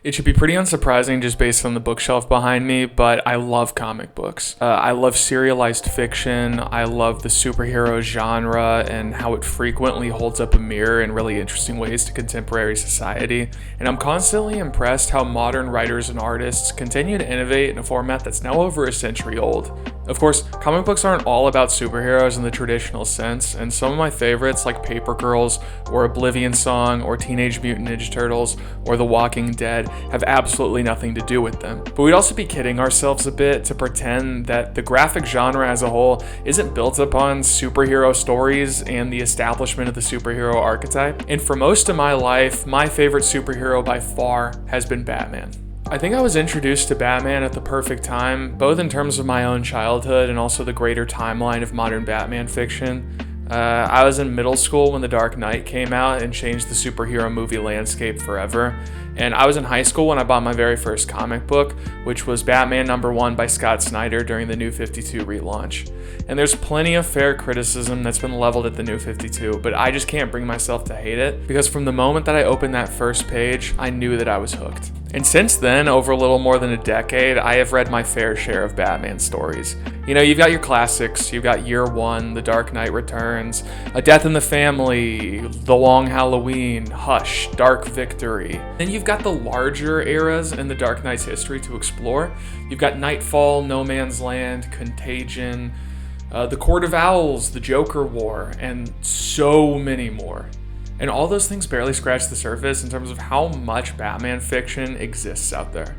It should be pretty unsurprising just based on the bookshelf behind me, but I love comic books. I love serialized fiction. I love the superhero genre and how it frequently holds up a mirror in really interesting ways to contemporary society. And I'm constantly impressed how modern writers and artists continue to innovate in a format that's now over a century old. Of course, comic books aren't all about superheroes in the traditional sense, and some of my favorites like Paper Girls or Oblivion Song or Teenage Mutant Ninja Turtles or The Walking Dead have absolutely nothing to do with them. But we'd also be kidding ourselves a bit to pretend that the graphic genre as a whole isn't built upon superhero stories and the establishment of the superhero archetype. And for most of my life, my favorite superhero by far has been Batman. I think I was introduced to Batman at the perfect time, both in terms of my own childhood and also the greater timeline of modern Batman fiction. I was in middle school when The Dark Knight came out and changed the superhero movie landscape forever. And I was in high school when I bought my very first comic book, which was Batman #1 by Scott Snyder during the New 52 relaunch. And there's plenty of fair criticism that's been leveled at the New 52, but I just can't bring myself to hate it, because from the moment that I opened that first page, I knew that I was hooked. And since then, over a little more than a decade, I have read my fair share of Batman stories. You know, you've got your classics, you've got Year One, The Dark Knight Returns, A Death in the Family, The Long Halloween, Hush, Dark Victory. Then you've got the larger eras in The Dark Knight's history to explore. You've got Nightfall, No Man's Land, Contagion, The Court of Owls, The Joker War, and so many more. And all those things barely scratch the surface in terms of how much Batman fiction exists out there.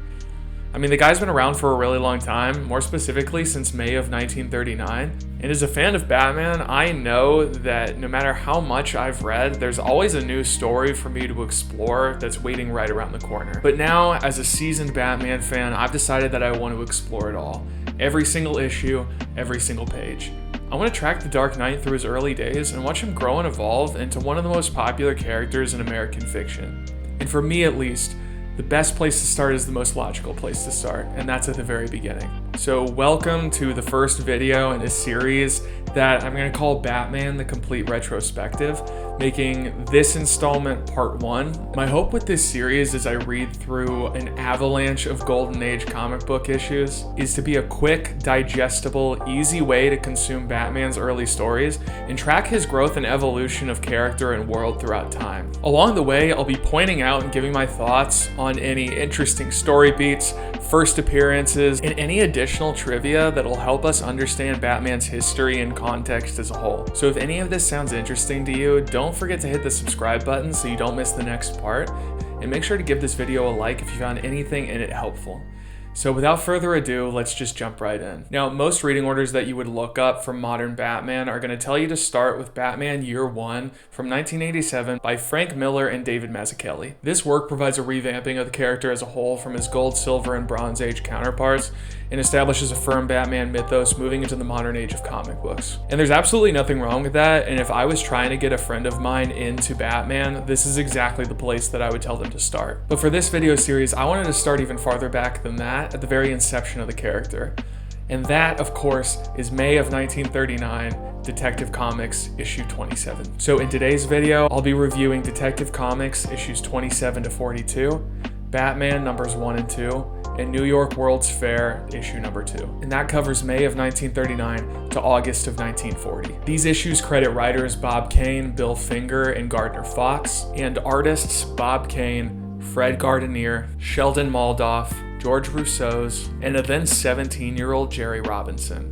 I mean, the guy's been around for a really long time, more specifically since May of 1939. And as a fan of Batman, I know that no matter how much I've read, there's always a new story for me to explore that's waiting right around the corner. But now, as a seasoned Batman fan, I've decided that I want to explore it all. Every single issue, every single page. I want to track the Dark Knight through his early days and watch him grow and evolve into one of the most popular characters in American fiction. And for me at least, the best place to start is the most logical place to start, and that's at the very beginning. So welcome to the first video in a series that I'm going to call Batman: The Complete Retrospective, making this installment part 1. My hope with this series as I read through an avalanche of Golden Age comic book issues is to be a quick, digestible, easy way to consume Batman's early stories and track his growth and evolution of character and world throughout time. Along the way, I'll be pointing out and giving my thoughts on any interesting story beats, first appearances, and any additional trivia that'll help us understand Batman's history and context as a whole. So if any of this sounds interesting to you, don't forget to hit the subscribe button so you don't miss the next part, and make sure to give this video a like if you found anything in it helpful. So without further ado, let's just jump right in. Now, most reading orders that you would look up for modern Batman are going to tell you to start with Batman Year One from 1987 by Frank Miller and David Mazzucchelli. This work provides a revamping of the character as a whole from his Gold, Silver, and Bronze Age counterparts and establishes a firm Batman mythos moving into the modern age of comic books. And there's absolutely nothing wrong with that, and if I was trying to get a friend of mine into Batman, this is exactly the place that I would tell them to start. But for this video series, I wanted to start even farther back than that, at the very inception of the character. And that, of course, is May of 1939, Detective Comics issue 27. So in today's video, I'll be reviewing Detective Comics issues 27 to 42, Batman numbers 1 and 2, and New York World's Fair issue number 2. And that covers May of 1939 to August of 1940. These issues credit writers Bob Kane, Bill Finger, and Gardner Fox, and artists Bob Kane, Fred Gardenier, Sheldon Moldoff, George Rousseau's, and a then 17-year-old Jerry Robinson.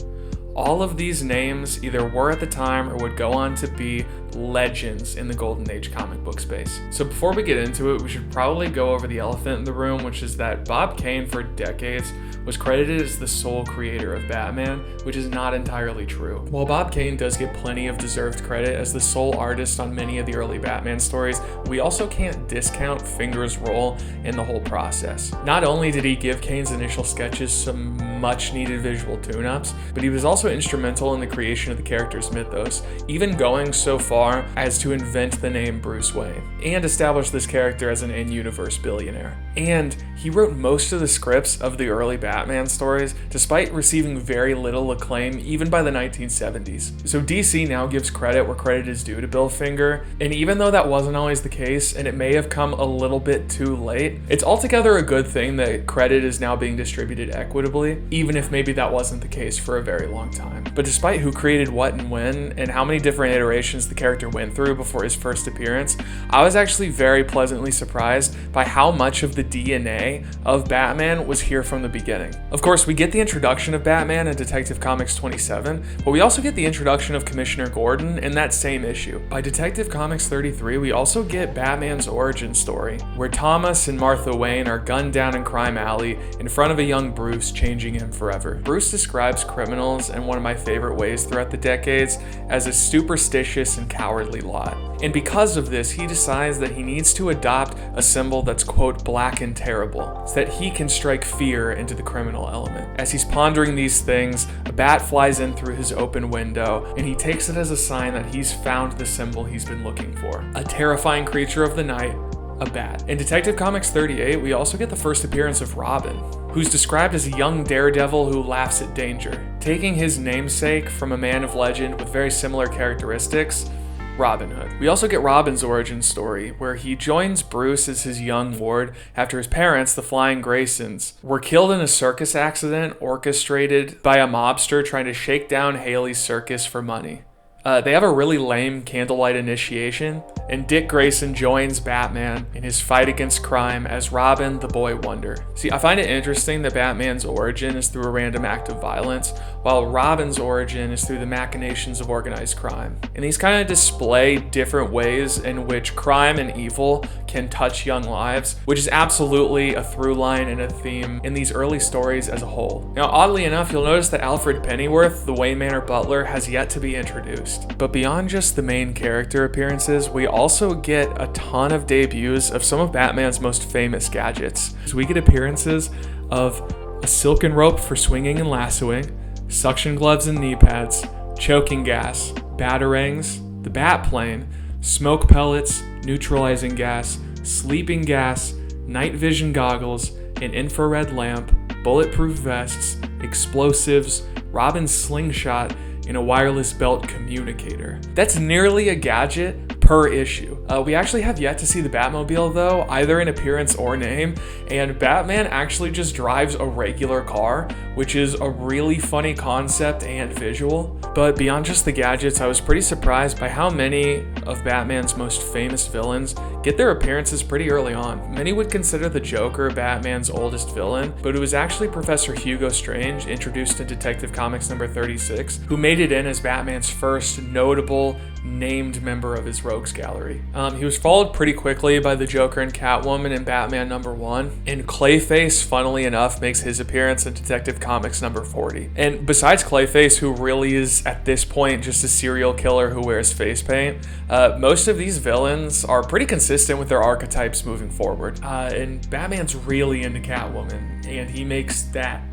All of these names either were at the time or would go on to be legends in the Golden Age comic book space. So before we get into it, we should probably go over the elephant in the room, which is that Bob Kane for decades was credited as the sole creator of Batman, which is not entirely true. While Bob Kane does get plenty of deserved credit as the sole artist on many of the early Batman stories, we also can't discount Finger's role in the whole process. Not only did he give Kane's initial sketches some much needed visual tune-ups, but he was also instrumental in the creation of the character's mythos, even going so far far as to invent the name Bruce Wayne and establish this character as an in-universe billionaire. And he wrote most of the scripts of the early Batman stories, despite receiving very little acclaim even by the 1970s. So DC now gives credit where credit is due to Bill Finger, and even though that wasn't always the case, and it may have come a little bit too late, it's altogether a good thing that credit is now being distributed equitably, even if maybe that wasn't the case for a very long time. But despite who created what and when, and how many different iterations the character went through before his first appearance, I was actually very pleasantly surprised by how much of the DNA of Batman was here from the beginning. Of course, we get the introduction of Batman in Detective Comics 27, but we also get the introduction of Commissioner Gordon in that same issue. By Detective Comics 33, we also get Batman's origin story, where Thomas and Martha Wayne are gunned down in Crime Alley in front of a young Bruce, changing him forever. Bruce describes criminals in one of my favorite ways throughout the decades as a superstitious and cowardly lot. And because of this, he decides that he needs to adopt a symbol that's, quote, black and terrible, so that he can strike fear into the criminal element. As he's pondering these things, a bat flies in through his open window, and he takes it as a sign that he's found the symbol he's been looking for. A terrifying creature of the night, a bat. In Detective Comics 38, we also get the first appearance of Robin, who's described as a young daredevil who laughs at danger. Taking his namesake from a man of legend with very similar characteristics, Robin Hood. We also get Robin's origin story, where he joins Bruce as his young ward after his parents, the Flying Graysons, were killed in a circus accident orchestrated by a mobster trying to shake down Haley's circus for money. They have a really lame candlelight initiation, and Dick Grayson joins Batman in his fight against crime as Robin, the Boy Wonder. See, I find it interesting that Batman's origin is through a random act of violence, while Robin's origin is through the machinations of organized crime. And these kind of display different ways in which crime and evil can touch young lives, which is absolutely a through line and a theme in these early stories as a whole. Now, oddly enough, you'll notice that Alfred Pennyworth, the Wayne Manor butler, has yet to be introduced. But beyond just the main character appearances, we also get a ton of debuts of some of Batman's most famous gadgets. So we get appearances of a silken rope for swinging and lassoing, suction gloves and knee pads, choking gas, batarangs, the bat plane, smoke pellets, neutralizing gas, sleeping gas, night vision goggles, an infrared lamp, bulletproof vests, explosives, Robin's slingshot, and a wireless belt communicator. That's nearly a gadget per issue. We actually have yet to see the Batmobile though, either in appearance or name, and Batman actually just drives a regular car, which is a really funny concept and visual. But beyond just the gadgets, I was pretty surprised by how many of Batman's most famous villains get their appearances pretty early on. Many would consider the Joker Batman's oldest villain, but it was actually Professor Hugo Strange, introduced in Detective Comics number 36, who made it in as Batman's first notable named member of his rogues gallery. He was followed pretty quickly by the Joker and Catwoman in Batman number 1, and Clayface, funnily enough, makes his appearance in Detective Comics number 40. And besides Clayface, who really is at this point just a serial killer who wears face paint, most of these villains are pretty consistent with their archetypes moving forward. And Batman's really into Catwoman, and he makes that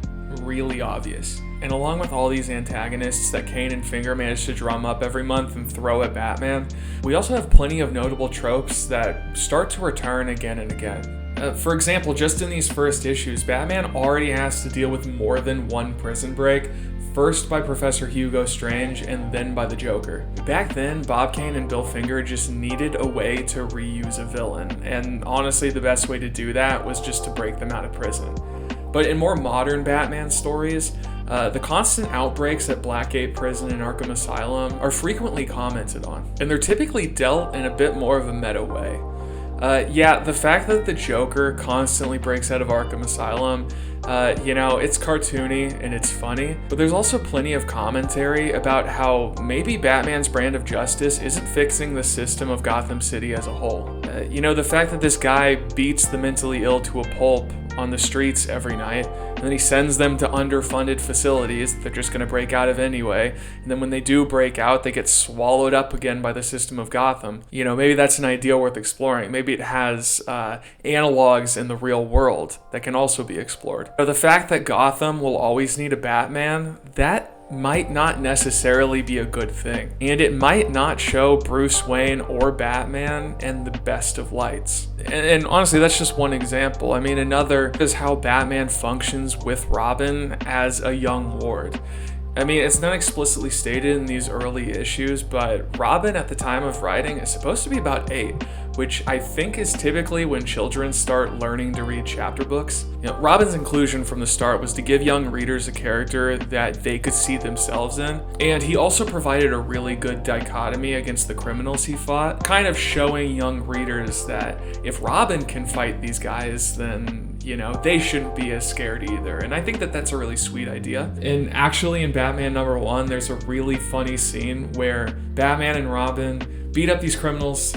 really obvious. And along with all these antagonists that Kane and Finger manage to drum up every month and throw at Batman, we also have plenty of notable tropes that start to return again and again. For example, just in these first issues, Batman already has to deal with more than one prison break, first by Professor Hugo Strange and then by the Joker. Back then, Bob Kane and Bill Finger just needed a way to reuse a villain, and honestly the best way to do that was just to break them out of prison. But in more modern Batman stories, the constant outbreaks at Blackgate Prison and Arkham Asylum are frequently commented on, and they're typically dealt in a bit more of a meta way. Yeah, the fact that the Joker constantly breaks out of Arkham Asylum, it's cartoony and it's funny, but there's also plenty of commentary about how maybe Batman's brand of justice isn't fixing the system of Gotham City as a whole. The fact that this guy beats the mentally ill to a pulp on the streets every night, and then he sends them to underfunded facilities that they're just going to break out of anyway, and then when they do break out, they get swallowed up again by the system of Gotham. Maybe that's an idea worth exploring. Maybe it has analogs in the real world that can also be explored. But the fact that Gotham will always need a Batman, that might not necessarily be a good thing. And it might not show Bruce Wayne or Batman in the best of lights. And honestly, that's just one example. I mean, another is how Batman functions with Robin as a young ward. I mean, it's not explicitly stated in these early issues, but Robin at the time of writing is supposed to be about 8, which I think is typically when children start learning to read chapter books. You know, Robin's inclusion from the start was to give young readers a character that they could see themselves in, and he also provided a really good dichotomy against the criminals he fought, kind of showing young readers that if Robin can fight these guys, then you know, they shouldn't be as scared either. And I think that that's a really sweet idea. And actually in Batman #1, there's a really funny scene where Batman and Robin beat up these criminals,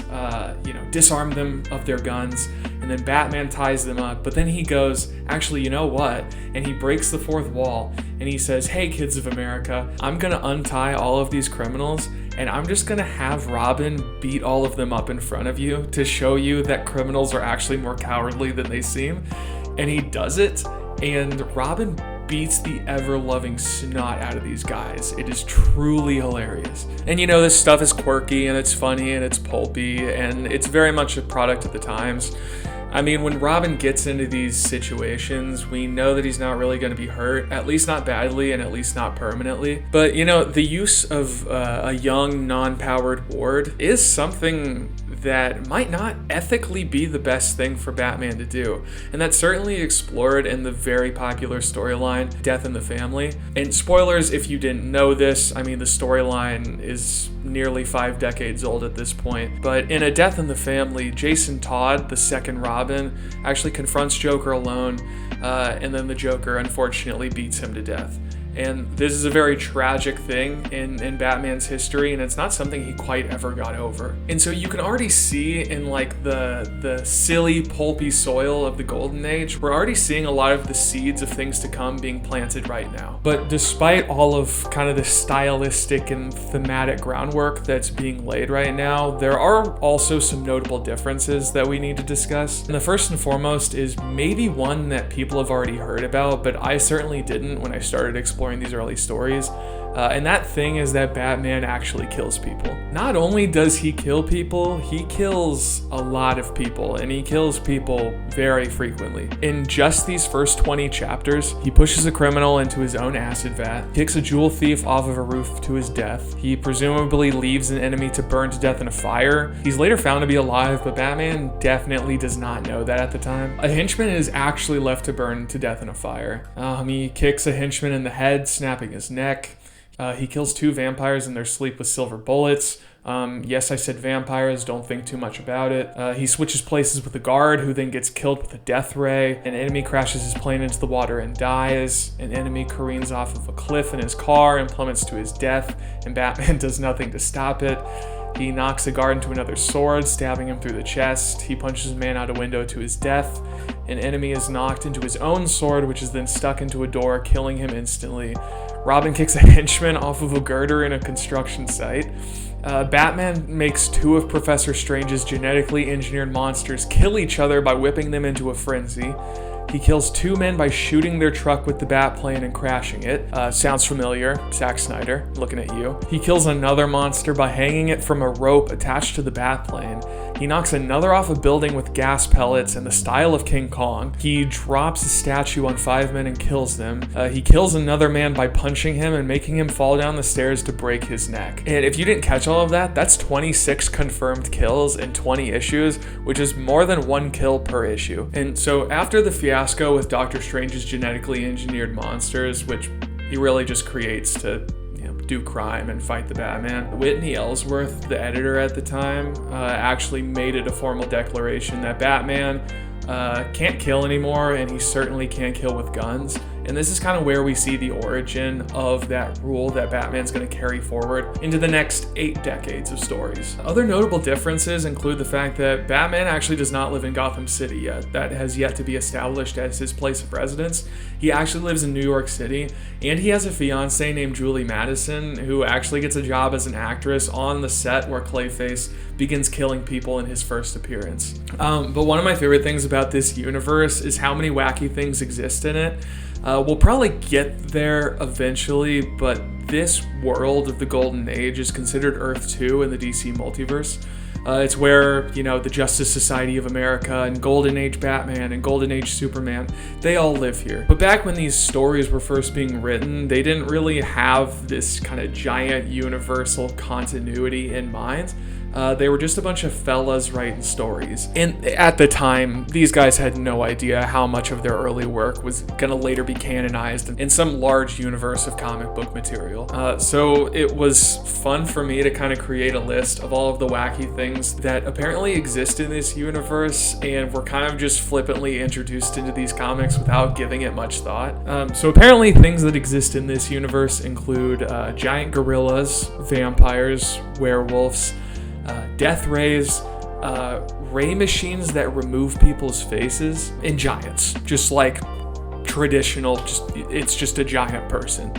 disarm them of their guns, and then Batman ties them up. But then he goes, actually, you know what? And he breaks the fourth wall and he says, hey, kids of America, I'm gonna untie all of these criminals and I'm just gonna have Robin beat all of them up in front of you to show you that criminals are actually more cowardly than they seem. And he does it, and Robin beats the ever-loving snot out of these guys. It is truly hilarious. And you know, this stuff is quirky, and it's funny, and it's pulpy, and it's very much a product of the times. I mean, when Robin gets into these situations, we know that he's not really going to be hurt, at least not badly and at least not permanently. But, you know, the use of a young, non-powered ward is something that might not ethically be the best thing for Batman to do. And that's certainly explored in the very popular storyline, Death in the Family. And spoilers if you didn't know this, I mean, the storyline is nearly 5 decades old at this point. But in A Death in the Family, Jason Todd, the second Robin, actually confronts Joker alone, and then the Joker unfortunately beats him to death. And this is a very tragic thing in Batman's history, and it's not something he quite ever got over. And so you can already see in like the silly, pulpy soil of the Golden Age, we're already seeing a lot of the seeds of things to come being planted right now. But despite all of kind of the stylistic and thematic groundwork that's being laid right now, there are also some notable differences that we need to discuss. And the first and foremost is maybe one that people have already heard about, but I certainly didn't when I started exploring these early stories, and that thing is that Batman actually kills people. Not only does he kill people, he kills a lot of people, and he kills people very frequently. In just these first 20 chapters, he pushes a criminal into his own acid vat, kicks a jewel thief off of a roof to his death, he presumably leaves an enemy to burn to death in a fire. He's later found to be alive, but Batman definitely does not know that at the time. A henchman is actually left to burn to death in a fire. He kicks a henchman in the head, snapping his neck. He kills 2 vampires in their sleep with silver bullets. Yes, I said vampires, don't think too much about it. He switches places with a guard who then gets killed with a death ray. An enemy crashes his plane into the water and dies. An enemy careens off of a cliff in his car and plummets to his death, and Batman does nothing to stop it. He knocks a guard into another sword, stabbing him through the chest. He punches a man out a window to his death. An enemy is knocked into his own sword, which is then stuck into a door, killing him instantly. Robin kicks a henchman off of a girder in a construction site. Batman makes 2 of Professor Strange's genetically engineered monsters kill each other by whipping them into a frenzy. He kills 2 men by shooting their truck with the Batplane and crashing it. Sounds familiar, Zack Snyder, looking at you. He kills another monster by hanging it from a rope attached to the Batplane. He knocks another off a building with gas pellets in the style of King Kong. He drops a statue on 5 men and kills them. He kills another man by punching him and making him fall down the stairs to break his neck. And if you didn't catch all of that, that's 26 confirmed kills in 20 issues, which is more than 1 kill per issue. And so after the fiasco with Doctor Strange's genetically engineered monsters, which he really just creates to do crime and fight the Batman, Whitney Ellsworth, the editor at the time, actually made it a formal declaration that Batman can't kill anymore, and he certainly can't kill with guns. And this is kind of where we see the origin of that rule that Batman's going to carry forward into the next 8 decades of stories. Other notable differences include the fact that Batman actually does not live in Gotham City yet. That has yet to be established as his place of residence. He actually lives in New York City, and he has a fiancée named Julie Madison, who actually gets a job as an actress on the set where Clayface begins killing people in his first appearance. But one of my favorite things about this universe is how many wacky things exist in it. We'll probably get there eventually, but this world of the Golden Age is considered Earth 2 in the DC multiverse. It's where, the Justice Society of America and Golden Age Batman and Golden Age Superman, they all live here. But back when these stories were first being written, they didn't really have this kind of giant universal continuity in mind. They were just a bunch of fellas writing stories. And at the time, these guys had no idea how much of their early work was gonna later be canonized in some large universe of comic book material. So it was fun for me to kind of create a list of all of the wacky things that apparently exist in this universe and were kind of just flippantly introduced into these comics without giving it much thought. So apparently things that exist in this universe include giant gorillas, vampires, werewolves, death rays, ray machines that remove people's faces, and giants. Just like traditional, it's just a giant person.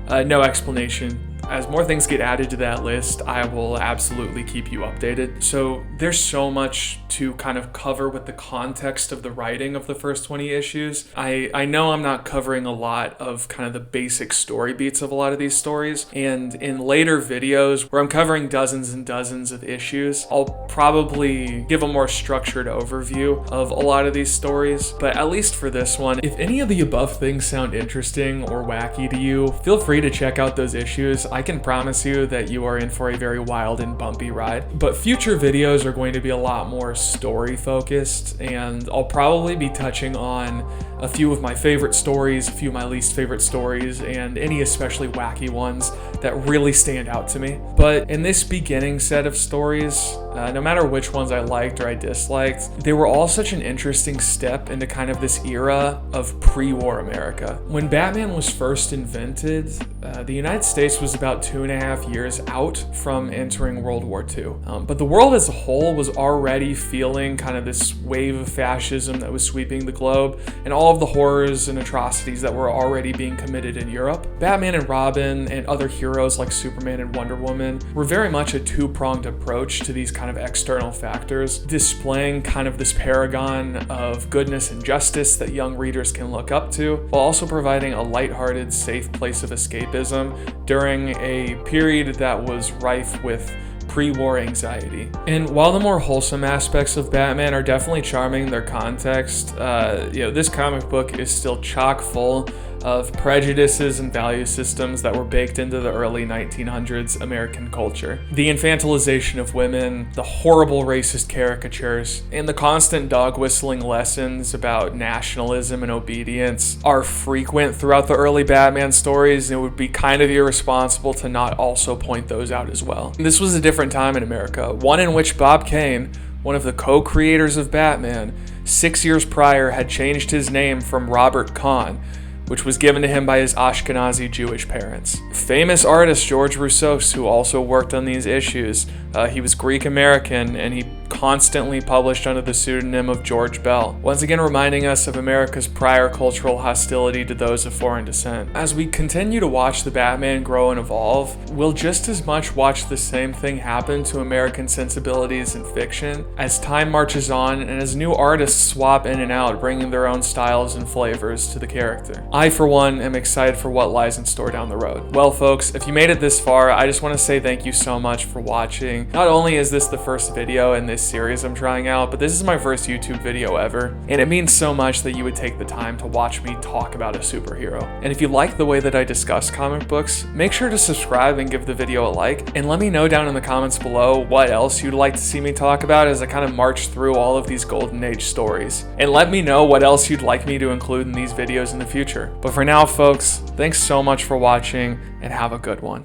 No explanation. As more things get added to that list, I will absolutely keep you updated. So there's so much to kind of cover with the context of the writing of the first 20 issues. I know I'm not covering a lot of kind of the basic story beats of a lot of these stories, and in later videos where I'm covering dozens and dozens of issues, I'll probably give a more structured overview of a lot of these stories. But at least for this one, if any of the above things sound interesting or wacky to you, feel free to check out those issues. I can promise you that you are in for a very wild and bumpy ride. But future videos are going to be a lot more story focused, and I'll probably be touching on a few of my favorite stories, a few of my least favorite stories, and any especially wacky ones that really stand out to me. But in this beginning set of stories, no matter which ones I liked or I disliked, they were all such an interesting step into kind of this era of pre-war America. When Batman was first invented, the United States was about 2.5 years out from entering World War II. But the world as a whole was already feeling kind of this wave of fascism that was sweeping the globe, and all of the horrors and atrocities that were already being committed in Europe. Batman and Robin and other heroes like Superman and Wonder Woman were very much a two-pronged approach to these kind of external factors, displaying kind of this paragon of goodness and justice that young readers can look up to, while also providing a lighthearted, safe place of escapism during a period that was rife with pre-war anxiety. And while the more wholesome aspects of Batman are definitely charming in their context, this comic book is still chock full of prejudices and value systems that were baked into the early 1900s American culture. The infantilization of women, the horrible racist caricatures, and the constant dog-whistling lessons about nationalism and obedience are frequent throughout the early Batman stories, and it would be kind of irresponsible to not also point those out as well. This was a different time in America, one in which Bob Kane, one of the co-creators of Batman, 6 years prior had changed his name from Robert Kahn, which was given to him by his Ashkenazi Jewish parents. Famous artist George Roussos, who also worked on these issues, he was Greek American, and he constantly published under the pseudonym of George Bell, once again reminding us of America's prior cultural hostility to those of foreign descent. As we continue to watch the Batman grow and evolve, we'll just as much watch the same thing happen to American sensibilities in fiction as time marches on and as new artists swap in and out, bringing their own styles and flavors to the character. I, for one, am excited for what lies in store down the road. Well, folks, if you made it this far, I just want to say thank you so much for watching. Not only is this the first video in this series I'm trying out, but this is my first YouTube video ever, and it means so much that you would take the time to watch me talk about a superhero. And if you like the way that I discuss comic books, make sure to subscribe and give the video a like, and let me know down in the comments below what else you'd like to see me talk about as I kind of march through all of these Golden Age stories. And let me know what else you'd like me to include in these videos in the future. But for now, folks, thanks so much for watching, and have a good one.